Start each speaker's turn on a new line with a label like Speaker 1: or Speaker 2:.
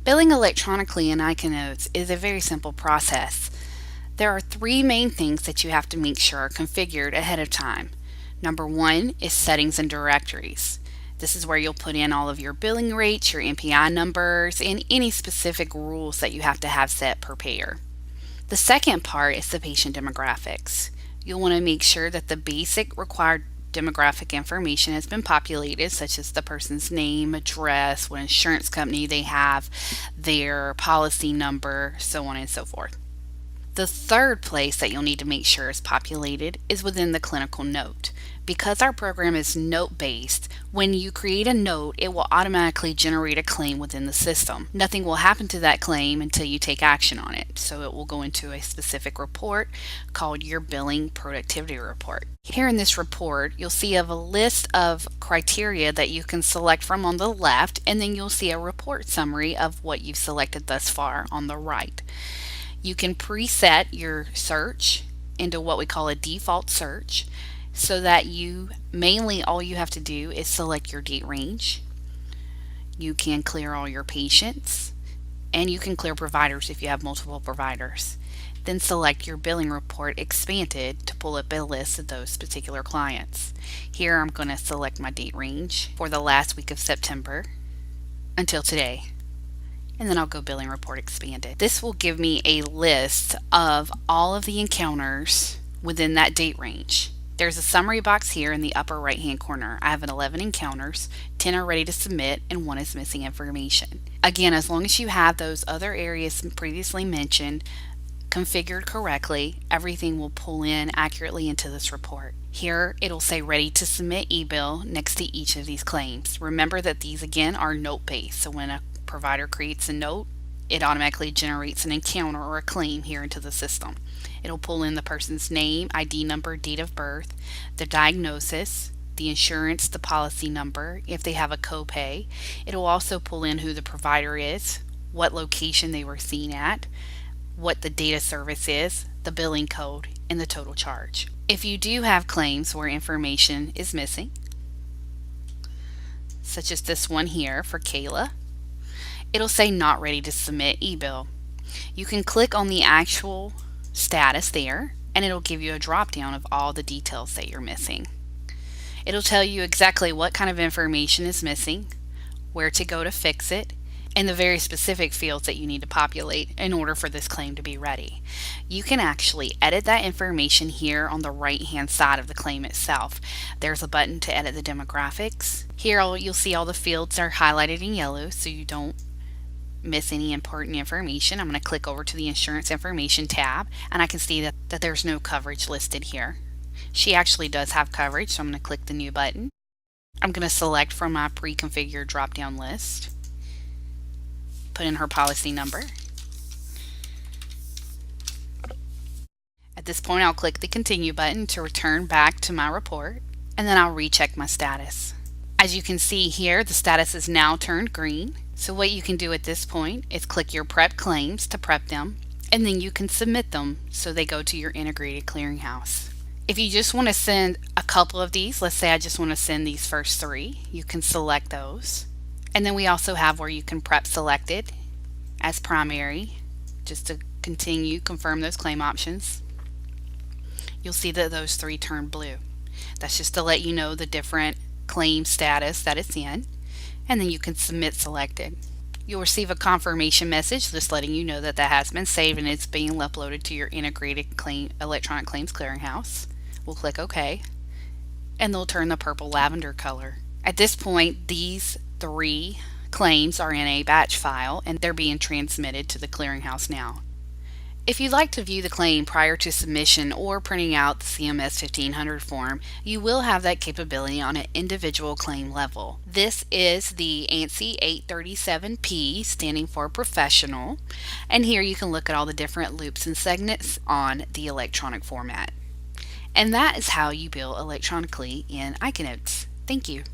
Speaker 1: Billing electronically in ICANotes is a very simple process. There are three main things that you have to make sure are configured ahead of time. Number one is settings and directories. This is where you'll put in all of your billing rates, your MPI numbers, and any specific rules that you have to have set per payer. The second part is the patient demographics. You'll want to make sure that the basic required demographic information has been populated, such as the person's name, address, what insurance company they have, their policy number, so on and so forth. The third place that you'll need to make sure is populated is within the clinical note. Because our program is note-based, when you create a note, it will automatically generate a claim within the system. Nothing will happen to that claim until you take action on it. So it will go into a specific report called your Billing Productivity Report. Here in this report, you'll see a list of criteria that you can select from on the left, and then you'll see a report summary of what you've selected thus far on the right. You can preset your search into what we call a default search, so that mainly all you have to do is select your date range. You can clear all your patients, and you can clear providers if you have multiple providers. Then select your billing report expanded to pull up a list of those particular clients. Here I'm going to select my date range for the last week of September until today. And then I'll go billing report expanded. This will give me a list of all of the encounters within that date range. There's a summary box here in the upper right hand corner. I have 11 encounters, 10 are ready to submit, and 1 is missing information. Again, as long as you have those other areas previously mentioned configured correctly, everything will pull in accurately into this report. Here it'll say ready to submit e-bill next to each of these claims. Remember that these again are note-based, so when a provider creates a note, it automatically generates an encounter or a claim here into the system. It'll pull in the person's name, ID number, date of birth, the diagnosis, the insurance, the policy number, if they have a copay. It'll also pull in who the provider is, what location they were seen at, what the data service is, the billing code, and the total charge. If you do have claims where information is missing, such as this one here for Kayla, it'll say not ready to submit e-bill. You can click on the actual status there, and it'll give you a drop down of all the details that you're missing. It'll tell you exactly what kind of information is missing, where to go to fix it, and the very specific fields that you need to populate in order for this claim to be ready. You can actually edit that information here on the right hand side of the claim itself. There's a button to edit the demographics. Here you'll see all the fields are highlighted in yellow so you don't miss any important information. I'm going to click over to the insurance information tab, and I can see that there's no coverage listed here. She actually does have coverage, so I'm going to click the new button. I'm going to select from my pre-configured drop-down list, put in her policy number. At this point, I'll click the continue button to return back to my report, and then I'll recheck my status. As you can see here, the status is now turned green. So what you can do at this point is click your prep claims to prep them, and then you can submit them so they go to your integrated clearinghouse. If you just want to send a couple of these, let's say I just want to send these first 3, you can select those. And then we also have where you can prep selected as primary, just to confirm those claim options. You'll see that those 3 turn blue. That's just to let you know the different claim status that it's in. And then you can submit selected. You'll receive a confirmation message just letting you know that has been saved and it's being uploaded to your integrated electronic claims clearinghouse. We'll click OK, and they'll turn the purple lavender color. At this point, these 3 claims are in a batch file and they're being transmitted to the clearinghouse now. If you'd like to view the claim prior to submission or printing out the CMS 1500 form, you will have that capability on an individual claim level. This is the ANSI 837P, standing for professional, and here you can look at all the different loops and segments on the electronic format. And that is how you bill electronically in ICANotes. Thank you.